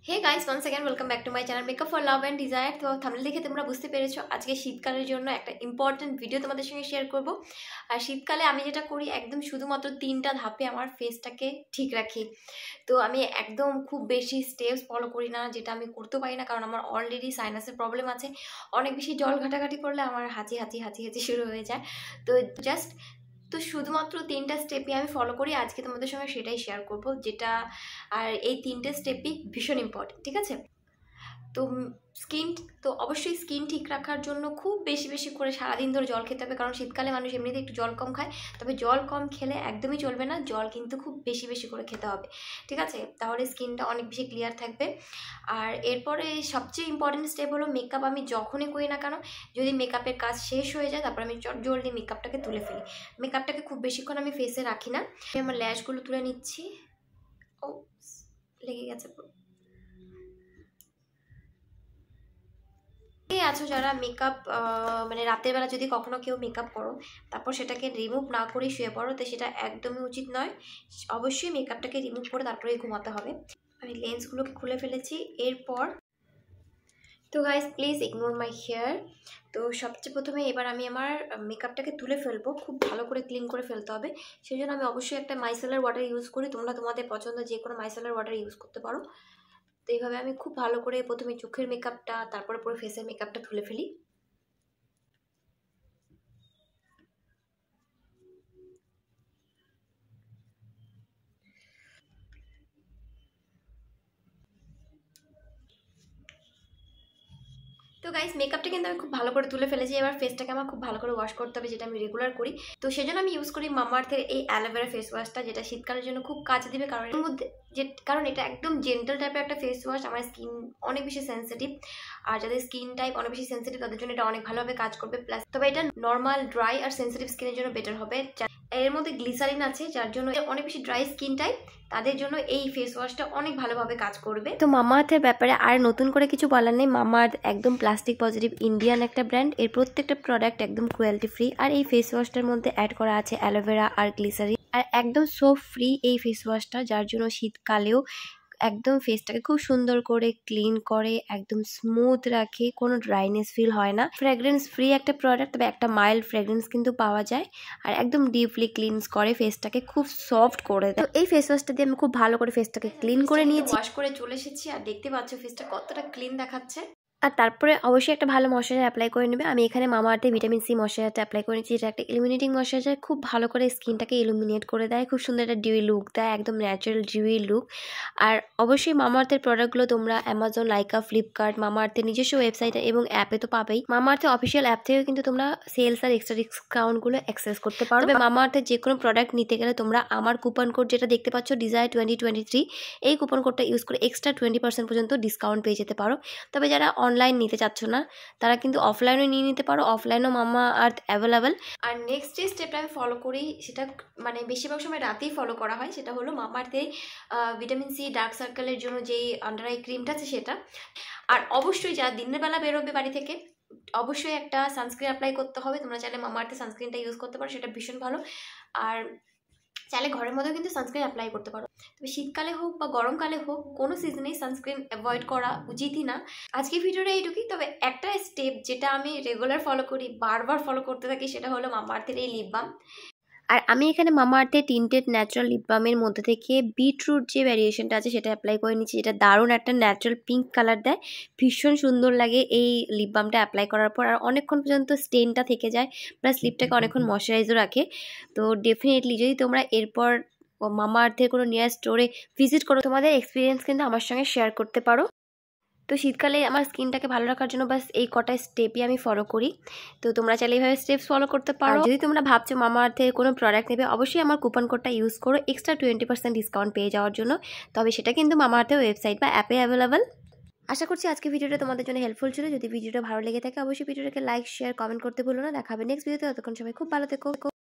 Hey guys, once again welcome back to my channel makeup for love and desire. তো thumbnail দেখে তোমরা বুঝতে পেরেছো আজকে শীতকালের জন্য একটা ইম্পর্টেন্ট ভিডিও তোমাদের সঙ্গে শেয়ার করব। আর শীতকালে আমি যেটা করি একদম শুধুমাত্র 3টা ধাপে আমার ফেসটাকে ঠিক রাখি। তো আমি একদম খুব বেশি স্টেপস ফলো করি না, যেটা আমি করতে পারি না, কারণ আমার অলরেডি সাইনাসের প্রবলেম আছে। অনেক বেশি জল ঘাটাঘাটি করলে আমার হাঁচি হাঁচি হাঁচি হাঁচি শুরু হয়ে যায়। তো শুধুমাত্র 3টা স্টেপই আমি ফলো করি। আজকে তোমাদের সঙ্গে সেটাই শেয়ার করব, যেটা আর এই 3টে স্টেপই ভীষণ ইম্পর্টেন্ট, ঠিক আছে? তো অবশ্যই স্কিন ঠিক রাখার জন্য খুব বেশি বেশি করে সারাদিন ধরে জল খেতে হবে, কারণ শীতকালে মানুষ এমনিতে একটু জল কম খায়। তবে জল কম খেলে একদমই চলবে না, জল কিন্তু খুব বেশি বেশি করে খেতে হবে, ঠিক আছে? তাহলে স্কিনটা অনেক বেশি ক্লিয়ার থাকবে। আর এরপরে সবচেয়ে ইম্পর্টেন্ট স্টেপ হলো মেকআপ। আমি যখনই করি না কেন, যদি মেকআপের কাজ শেষ হয়ে যায় তারপর আমি জলদি মেকআপটাকে তুলে ফেলি। মেকআপটাকে খুব বেশিক্ষণ আমি ফেসে রাখি না। আমি আমার ল্যাশগুলো তুলে নিচ্ছি। ও লেগে গেছে পুরো। আছো যারা মেকআপ মানে রাতের বেলা যদি কখনো কেউ মেকআপ করো তারপর সেটাকে রিমুভ না করে শুয়ে পড়ো, তো সেটা একদমই উচিত নয়। অবশ্যই মেকআপটাকে রিমুভ করে তারপরে ঘুমাতে হবে। আমি লেন্সগুলোকে খুলে ফেলেছি। এরপর তো guys please ignore my hair. তো সবচেয়ে প্রথমে এবার আমি আমার মেকআপটাকে তুলে ফেলবো, খুব ভালো করে ক্লিন করে ফেলতে হবে। সেই জন্য আমি অবশ্যই একটা মাইসেলার ওয়াটার ইউজ করি। তোমরা তোমাদের পছন্দ যে কোনো মাইসেলার ওয়াটার ইউজ করতে পারো। তো এইভাবে আমি খুব ভালো করে প্রথমে চোখের মেকআপটা, তারপরে পুরো ফেসের মেকআপটা তুলে ফেলি। তো গাইস মেকআপটা কিন্তু আমি খুব ভালো করে তুলে ফেলেছি। এবার ফেসটাকে আমার খুব ভালো করে ওয়াশ করতে হবে, যেটা আমি রেগুলার করি। তো সেজন্য আমি ইউজ করি মামাআর্থের এই অ্যালোভেরা ফেস ওয়াশটা, যেটা শীতকালের জন্য খুব কাজে দিবে। কারণ এর মধ্যে কারণ এটা একদম জেন্টাল টাইপের একটা ফেস ওয়াশ। আমার স্কিন অনেক বেশি সেন্সিটিভ, আর যাদের স্কিন টাইপ অনেক বেশি সেন্সিটিভ তাদের জন্য এটা অনেক ভালোভাবে কাজ করবে। প্লাস তবে এটা নর্মাল ড্রাই আর সেন্সিটিভ স্কিনের জন্য বেটার হবে। এর মধ্যে গ্লিসারিন আছে, যার জন্য অনেক বেশি ড্রাই স্কিন টাইপ তাদের জন্য এই ফেস ওয়াশটা অনেক ভালোভাবে কাজ করবে। তো মামাআর্থের ব্যাপারে আর নতুন করে কিছু বলার নেই। মামাআর্থ একদম প্লাস্টিক পজিটিভ ইন্ডিয়ান একটা ব্র্যান্ড। এর প্রত্যেকটা প্রোডাক্ট একদম ক্রুয়েলটি ফ্রি। আর এই ফেস ওয়াশটার মধ্যে অ্যাড করা আছে অ্যালোভেরা আর গ্লিসারিন, আর একদম সোপ ফ্রি এই ফেস ওয়াশটা, যার জন্য শীতকালেও একদম ফেসটাকে খুব সুন্দর করে ক্লিন করে, একদম স্মুথ রাখে, কোনো ড্রাইনেস ফিল হয় না। ফ্র্যাগ্রেন্স ফ্রি একটা প্রোডাক্ট, তবে একটা মাইল্ড ফ্র্যাগ্রেন্স কিন্তু পাওয়া যায়। আর একদম ডিপলি ক্লিনস করে, ফেসটাকে খুব সফট করে দেয়। তো এই ফেস ওয়াশটা দিয়ে আমি খুব ভালো করে ফেসটাকে ক্লিন করে নিয়েছি, ওয়াশ করে চলে এসেছি। আর দেখতে পাচ্ছ ফেসটা কতটা ক্লিন দেখাচ্ছে। আর তারপরে অবশ্যই একটা ভালো ময়শ্চারাইজার অ্যাপ্লাই করে নেবে। আমি এখানে মামাআর্থের ভিটামিন সি ময়শ্চারাইজারটা অ্যাপ্লাই করে নিচ্ছি। এটা একটা ইলুমিনেটিং ময়শ্চারাইজার, খুব ভালো করে স্কিনটাকে ইলুমিনেট করে দেয়, খুব সুন্দর একটা ডিউই লুক দেয়, একদম ন্যাচারাল ডিউই লুক। আর অবশ্যই মামাআর্থের প্রোডাক্টগুলো তোমরা অ্যামাজন, লাইকা, ফ্লিপকার্ট, মামাআর্থের নিজস্ব ওয়েবসাইটে এবং অ্যাপে তো পাবেই। মামাআর্থের অফিসিয়াল অ্যাপ থেকেও কিন্তু তোমরা সেলস আর এক্সট্রা ডিসকাউন্টগুলো অ্যাক্সেস করতে পারো। তবে মামাআর্থের যে কোনো প্রোডাক্ট নিতে গেলে তোমরা আমার কুপন কোড যেটা দেখতে পাচ্ছ ডিজায়ার 2023, এই কুপন কোডটা ইউজ করে এক্সট্রা 20% পর্যন্ত ডিসকাউন্ট পেয়ে যেতে পারো। তবে যারা অনলাইন নিতে চাচ্ছ না তারা কিন্তু অফলাইনও নিয়ে নিতে পারো, অফলাইনও মামাআর্থ অ্যাভেলেবেল। আর নেক্সট যে স্টেপটা আমি ফলো করি, সেটা মানে বেশিরভাগ সময় রাতেই ফলো করা হয়, সেটা হলো মামাআর্থের ভিটামিন সি ডার্ক সার্কেলের জন্য যেই আন্ডার আই ক্রিমটা আছে সেটা। আর অবশ্যই যারা দিনের বেলা বেরোবে বাড়ি থেকে, অবশ্যই একটা সানস্ক্রিন অ্যাপ্লাই করতে হবে। তোমরা চাইলে মামাআর্থের সানস্ক্রিনটা ইউজ করতে পারো, সেটা ভীষণ ভালো। আর চাইলে ঘরের মধ্যেও কিন্তু সানস্ক্রিন অ্যাপ্লাই করতে পারো। তবে শীতকালে হোক বা গরমকালে হোক, কোনো সিজনেই সানস্ক্রিন অ্যাভয়েড করা উচিতই না। আজকে ভিডিওটা এইটুকুই। তবে একটা স্টেপ যেটা আমি রেগুলার ফলো করি, বারবার ফলো করতে থাকি, সেটা হলো মামাআর্থের এই লিপ বাম। আর আমি এখানে মামাআর্থের টিন্টেড ন্যাচারাল লিপ বামের মধ্যে থেকে বিটরুট যে ভ্যারিয়েশনটা আছে সেটা অ্যাপ্লাই করে নিচ্ছি। এটা দারুণ একটা ন্যাচারাল পিঙ্ক কালার দেয়, ভীষণ সুন্দর লাগে এই লিপ বামটা অ্যাপ্লাই করার পর। আর অনেকক্ষণ পর্যন্ত স্টেনটা থেকে যায়, প্লাস লিপটাকে অনেকক্ষণ ময়শ্চারাইজও রাখে। তো ডেফিনেটলি যদি তোমরা এরপর মামাআর্থের কোনো নিয়ার স্টোরে ভিজিট করো, তোমাদের এক্সপিরিয়েন্স কিন্তু আমার সঙ্গে শেয়ার করতে পারো। তো শীতকালে আমার স্কিনটাকে ভালো রাখার জন্য বাস এই কটা স্টেপই আমি ফলো করি। তো তোমরা চাইলে এইভাবে স্টেপস ফলো করতে পারো। যদি তোমরা ভাবছো মামাআর্থের কোনো প্রোডাক্ট নেবে, অবশ্যই আমার কুপন কোডটা ইউজ করো এক্সট্রা 20% ডিসকাউন্ট পেয়ে যাওয়ার জন্য। তবে সেটা কিন্তু মামাআর্থের ওয়েবসাইট বা অ্যাপে অ্যাভেলেবেল। আশা করছি আজকে ভিডিওটা তোমাদের জন্য হেল্পফুল ছিল। যদি ভিডিওটা ভালো লেগে থাকে অবশ্যই ভিডিওটাকে লাইক, শেয়ার, কমেন্ট করতে ভুলো না। দেখা হবে নেক্সট ভিডিওতে। ততক্ষণ সবাই খুব ভালো থেকো।